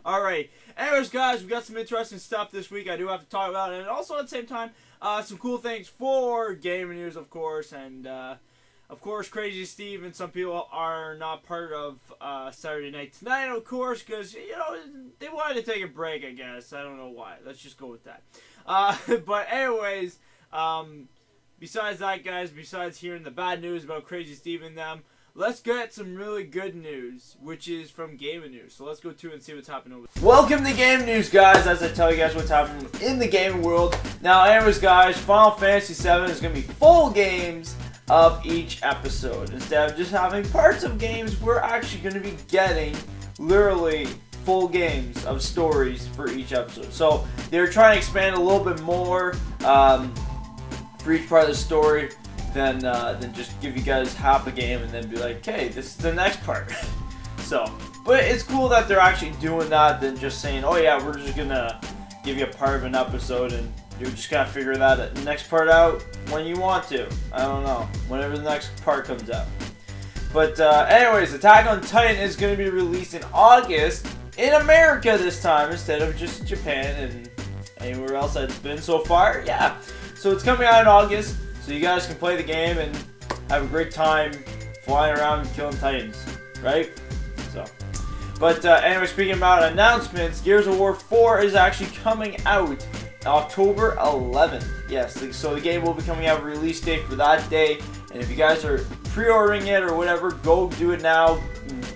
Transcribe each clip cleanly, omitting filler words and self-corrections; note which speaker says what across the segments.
Speaker 1: Alright. Anyways, guys, we got some interesting stuff this week I do have to talk about, and also at the same time, some cool things for gaming news, of course, and of course, Crazy Steve and some people are not part of Saturday Night Tonight, of course, because, they wanted to take a break, I guess. I don't know why. Let's just go with that. But anyways, besides that, guys, besides hearing the bad news about Crazy Steve and them, let's get some really good news, which is from gaming news. So let's go to it and see what's happening over there. Welcome to game news, guys, as I tell you guys what's happening in the gaming world. Now, anyways, guys, Final Fantasy VII is going to be full games of each episode. Instead of just having parts of games, we're actually going to be getting literally full games of stories for each episode. So they're trying to expand a little bit more for each part of the story than just give you guys half a game and then be like, hey, this is the next part. So, but it's cool that they're actually doing that than just saying, oh yeah, we're just gonna give you a part of an episode and you're just gonna figure that next part out when you want to. I don't know, whenever the next part comes out. But anyways, Attack on Titan is going to be released in August in America this time instead of just Japan and anywhere else that it's been so far. Yeah, so it's coming out in August, so you guys can play the game and have a great time flying around and killing Titans, right? So, but anyway, speaking about announcements, Gears of War 4 is actually coming out October 11th. Yes, so the game will be coming out release date for that day. And if you guys are pre-ordering it or whatever, go do it now,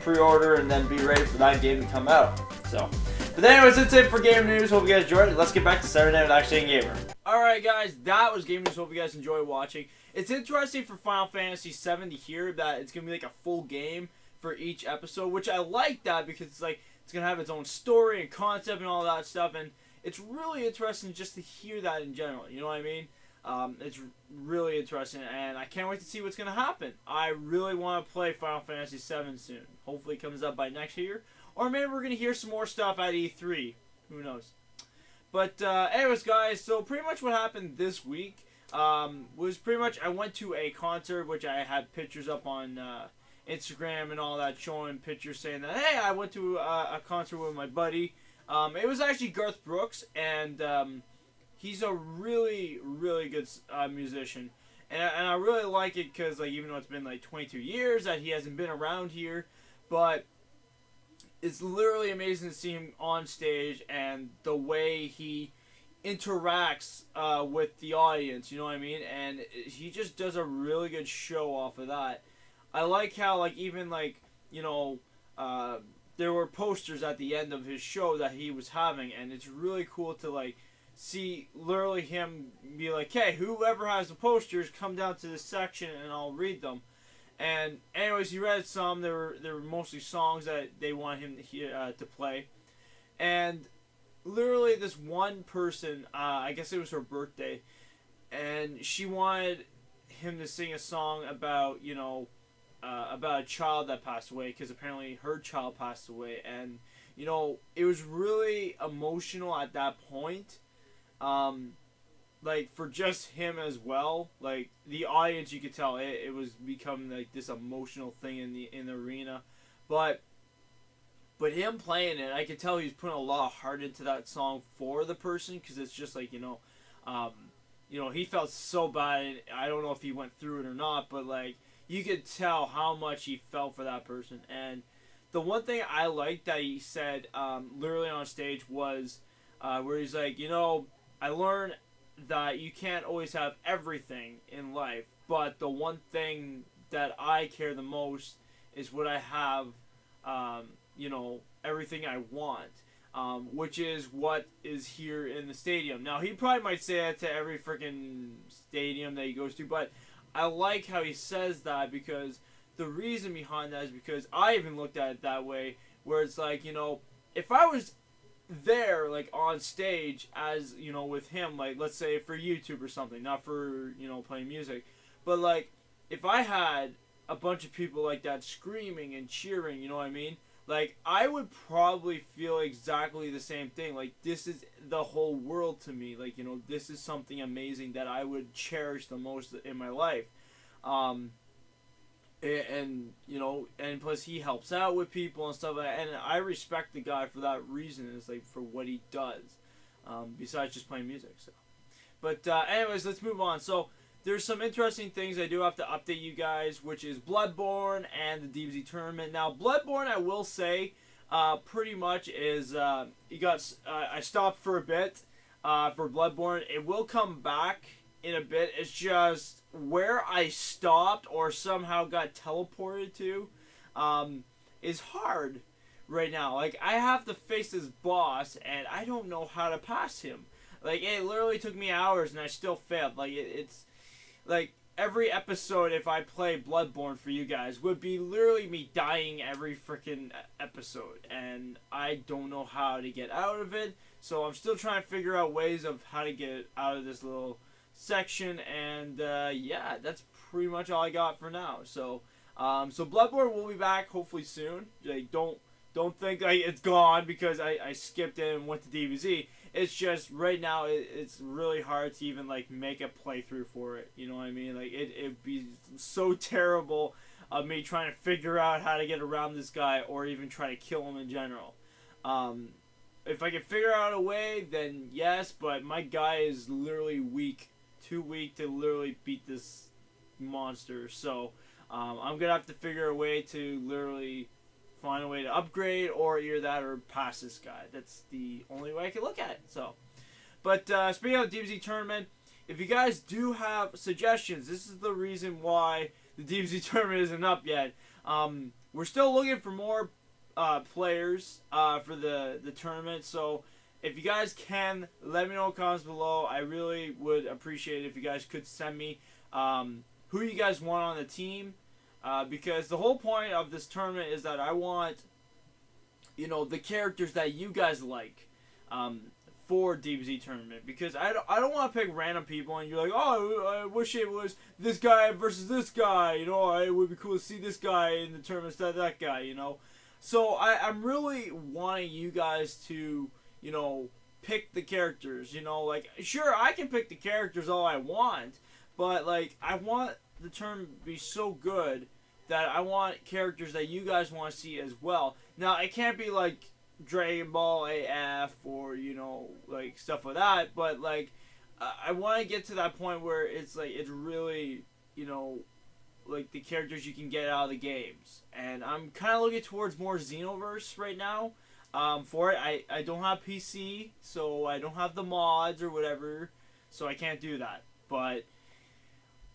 Speaker 1: pre-order, and then be ready for that game to come out. So, but anyways, that's it for game news. Hope you guys enjoyed it. Let's get back to Saturday Night with ActionSaiyanGamer. Alright guys, that was game news. Hope you guys enjoyed watching. It's interesting for Final Fantasy VII to hear that it's going to be like a full game for each episode, which I like that because it's like, it's going to have its own story and concept and all that stuff, and it's really interesting just to hear that in general, you know what I mean? It's really interesting, and I can't wait to see what's going to happen. I really want to play Final Fantasy VII soon. Hopefully it comes up by next year, or maybe we're going to hear some more stuff at E3. Who knows? But anyways, guys, so pretty much what happened this week was pretty much I went to a concert, which I had pictures up on Instagram and all that, showing pictures saying that, hey, I went to a concert with my buddy. It was actually Garth Brooks, and he's a really, really good musician. And I really like it because, like, even though it's been like 22 years that he hasn't been around here, but it's literally amazing to see him on stage and the way he interacts with the audience, you know what I mean? And he just does a really good show off of that. I like how, like, even, like, there were posters at the end of his show that he was having, and it's really cool to, like, see literally him be like, hey, whoever has the posters, come down to this section and I'll read them. And anyways, he read some. They were mostly songs that they want him to play. And literally this one person, I guess it was her birthday, and she wanted him to sing a song about, about a child that passed away, because apparently her child passed away. And, it was really emotional at that point. Like, for just him as well, like, the audience, you could tell it was becoming like this emotional thing in the arena, but him playing it, I could tell he's putting a lot of heart into that song for the person, because it's just like, he felt so bad, and I don't know if he went through it or not, but like, you could tell how much he felt for that person. And the one thing I liked that he said, literally on stage, was where he's like, I learned that you can't always have everything in life, but the one thing that I care the most is what I have, everything I want, which is what is here in the stadium. Now, he probably might say that to every freaking stadium that he goes to, but I like how he says that, because the reason behind that is because I even looked at it that way, where it's like, if I was there, like, on stage as, with him, like, let's say for YouTube or something, not for, playing music, but, like, if I had a bunch of people like that screaming and cheering, you know what I mean? Like, I would probably feel exactly the same thing. Like, this is the whole world to me. Like, this is something amazing that I would cherish the most in my life. and you know, and plus he helps out with people and stuff like that, and I respect the guy for that reason. It's like for what he does, besides just playing music. So, but anyways, let's move on. So there's some interesting things I do have to update you guys, which is Bloodborne and the DBZ tournament. Now Bloodborne, I will say, pretty much is you got I stopped for a bit for Bloodborne. It will come back in a bit. It's just where I stopped or somehow got teleported to is hard right now. Like, I have to face this boss and I don't know how to pass him. Like, it literally took me hours and I still failed. Like, it's like every episode, if I play Bloodborne for you guys, would be literally me dying every freaking episode, and I don't know how to get out of it. So I'm still trying to figure out ways of how to get out of this little section, and yeah, that's pretty much all I got for now. So so Bloodborne will be back hopefully soon. Like, don't think like it's gone because I skipped it and went to DBZ. It's just right now it's really hard to even like make a playthrough for it. You know what I mean? Like, it'd be so terrible of me trying to figure out how to get around this guy or even try to kill him in general. If I can figure out a way, then yes, but my guy is literally weak. Too weak to literally beat this monster. So I'm gonna have to figure a way to literally find a way to upgrade, or either that or pass this guy. That's the only way I can look at it. So, but speaking of the DBZ tournament, if you guys do have suggestions, this is the reason why the DBZ tournament isn't up yet. We're still looking for more players for the tournament. So if you guys can, let me know in the comments below. I really would appreciate it if you guys could send me who you guys want on the team. Because the whole point of this tournament is that I want, you know, the characters that you guys like for DBZ tournament. Because I don't want to pick random people and you're like, oh, I wish it was this guy versus this guy. You know, it would be cool to see this guy in the tournament instead of that guy, you know. So I'm really wanting you guys to, you know, pick the characters. You know, like, sure, I can pick the characters all I want. But, like, I want the tournament to be so good that I want characters that you guys want to see as well. Now, it can't be like Dragon Ball AF or, you know, like stuff like that, but like I want to get to that point where it's like it's really, you know, like the characters you can get out of the games. And I'm kind of looking towards more Xenoverse right now for it. I don't have PC, so I don't have the mods or whatever, so I can't do that. But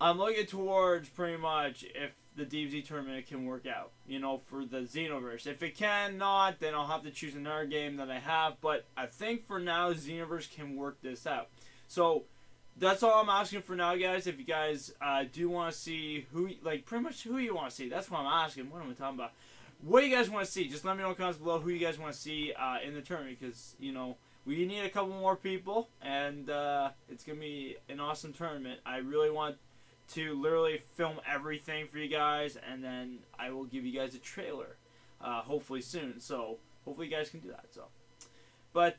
Speaker 1: I'm looking towards pretty much if the DBZ tournament can work out, you know, for the Xenoverse. If it cannot, then I'll have to choose another game that I have. But I think for now, Xenoverse can work this out. So that's all I'm asking for now, guys. If you guys do want to see who, like, pretty much who you want to see, that's what I'm asking. What am I talking about? What do you guys want to see? Just let me know in the comments below who you guys want to see in the tournament, because, you know, we need a couple more people, and it's going to be an awesome tournament. I really want to literally film everything for you guys, and then I will give you guys a trailer hopefully soon. So hopefully you guys can do that. So, but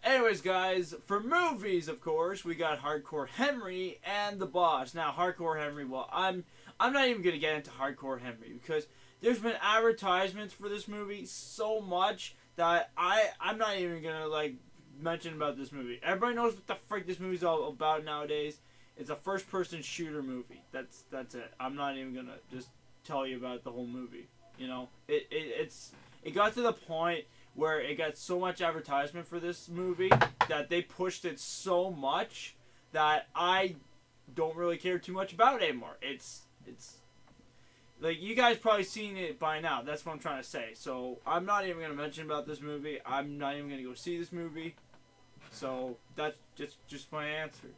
Speaker 1: anyways, guys, for movies, of course, we got Hardcore Henry and The Boss. Now, Hardcore Henry, well, I'm not even gonna get into Hardcore Henry because there's been advertisements for this movie so much that I'm not even gonna like mention about this movie. Everybody knows what the frick this movie's all about nowadays. It's a first-person shooter movie. That's it. I'm not even gonna just tell you about the whole movie. You know, it got to the point where it got so much advertisement for this movie that they pushed it so much that I don't really care too much about it anymore. It's like, you guys probably seen it by now. That's what I'm trying to say. So I'm not even gonna mention about this movie. I'm not even gonna go see this movie. So that's just my answer.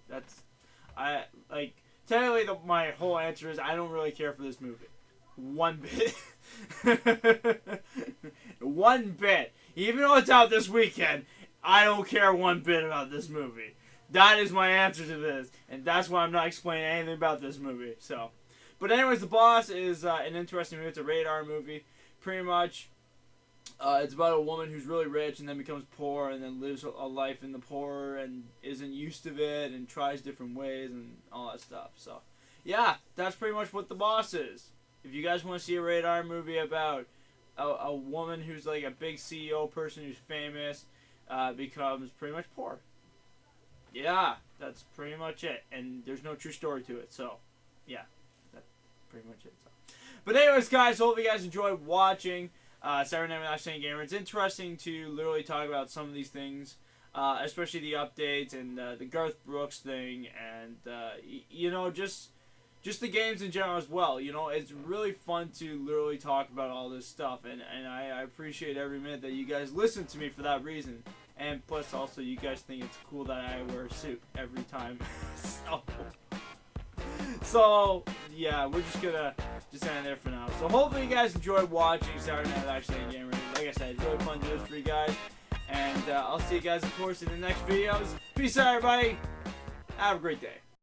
Speaker 1: I like technically my whole answer is I don't really care for this movie, one bit. One bit. Even though it's out this weekend, I don't care one bit about this movie. That is my answer to this, and that's why I'm not explaining anything about this movie. So, but anyways, The Boss is an interesting movie. It's a radar movie, pretty much. It's about a woman who's really rich and then becomes poor and then lives a life in the poor and isn't used to it and tries different ways and all that stuff. So, yeah, that's pretty much what The Boss is. If you guys want to see a rated R movie about a woman who's like a big CEO person who's famous, becomes pretty much poor. Yeah, that's pretty much it. And there's no true story to it. So, yeah, that's pretty much it. So. But anyways, guys, hope you guys enjoyed watching Saturday Night with ActionSaiyanGamer. It's interesting to literally talk about some of these things, especially the updates and the Garth Brooks thing, and you know, just the games in general as well. You know, it's really fun to literally talk about all this stuff, and I appreciate every minute that you guys listen to me for that reason. And plus, also, you guys think it's cool that I wear a suit every time. So yeah, we're just gonna end there for now. So hopefully you guys enjoyed watching Saturday Night with ActionSaiyanGamer. Like I said, it's really fun to do this for you guys. And I'll see you guys, of course, in the next videos. Peace out, everybody. Have a great day.